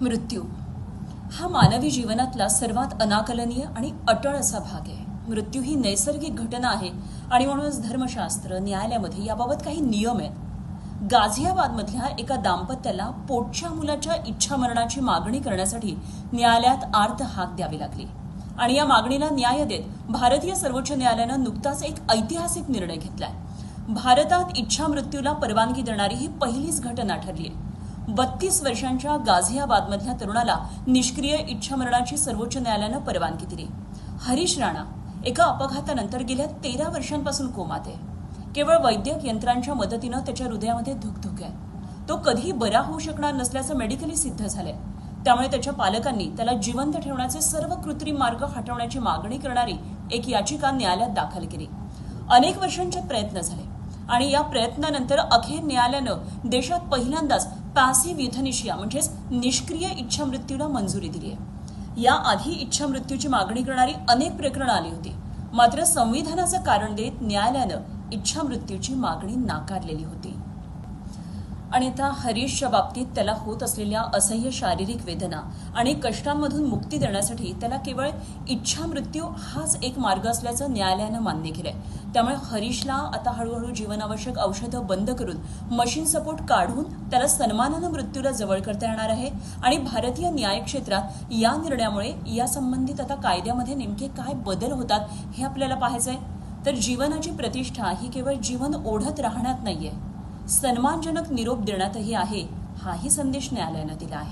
मृत्यू हा मानवी जीवनातला सर्वात अनाकलनीय आणि अटळ असा भाग आहे। मृत्यू ही नैसर्गिक घटना आहे आणि म्हणूनच धर्मशास्त्र न्यायालयामध्ये याबाबत काही नियम आहेत। गाझियाबादमधल्या एका दाम्पत्याला पोटच्या मुलाच्या इच्छामरणाची मागणी करण्यासाठी न्यायालयात आर्त हाक द्यावी लागली आणि या मागणीला न्याय देत भारतीय सर्वोच्च न्यायालयानं नुकताच एक ऐतिहासिक निर्णय घेतलाय। भारतात इच्छा मृत्यूला परवानगी देणारी ही पहिलीच घटना ठरली आहे। 32 वर्षांच्या गाझियाबादमधल्या तरुणाला निष्क्रिय इच्छामरणाची सर्वोच्च न्यायालयानं परवानगी दिली। हरीश राणा एका अपघातानंतर गेल्या 13 वर्षांपासून कोमात आहे। केवळ वैद्यक यंत्रांच्या मदतीनं त्याच्या हृदयामध्ये धुकधुक आहे। तो कधीही बरा होऊ शकणार नसल्याचं मेडिकली सिद्ध झालंय। त्यामुळे त्याच्या पालकांनी त्याला जिवंत ठेवण्याचे सर्व कृत्रिम मार्ग हटवण्याची मागणी करणारी एक याचिका न्यायालयात दाखल केली। अनेक वर्षांचे प्रयत्न झाले आणि या प्रयत्नानंतर अखेर न्यायालयानं देशात पहिल्यांदाच पॅसिव्ह युथेनेशिया म्हणजेच निष्क्रिय इच्छा मृत्यूला मंजुरी दिली आहे। याआधी इच्छा मृत्यूची मागणी करणारी अनेक प्रकरणं आली होती, मात्र संविधानाचं कारण देत न्यायालयानं इच्छा मृत्यूची मागणी नाकारलेली होती। आणि आता हरीशच्या बाबतीत त्याला होत असलेल्या असह्य शारीरिक वेदना आणि कष्टांमधून मुक्ती देण्यासाठी त्याला केवळ इच्छा मृत्यू हाच एक मार्ग असल्याचं न्यायालयानं मान्य केलंय। त्यामुळे हरीशला आता हळूहळू जीवनावश्यक औषधं बंद करून मशीन सपोर्ट काढून त्याला सन्मानानं मृत्यूला जवळ करता येणार आहे। आणि भारतीय न्याय क्षेत्रात या निर्णयामुळे या संबंधित आता कायद्यामध्ये नेमके काय बदल होतात हे आपल्याला पाहायचंय। तर जीवनाची प्रतिष्ठा ही केवळ जीवन ओढत राहण्यात नाहीये, सन्मानजनक निरोप देण्यातही आहे, हाही संदेश न्यायालयानं दिला आहे।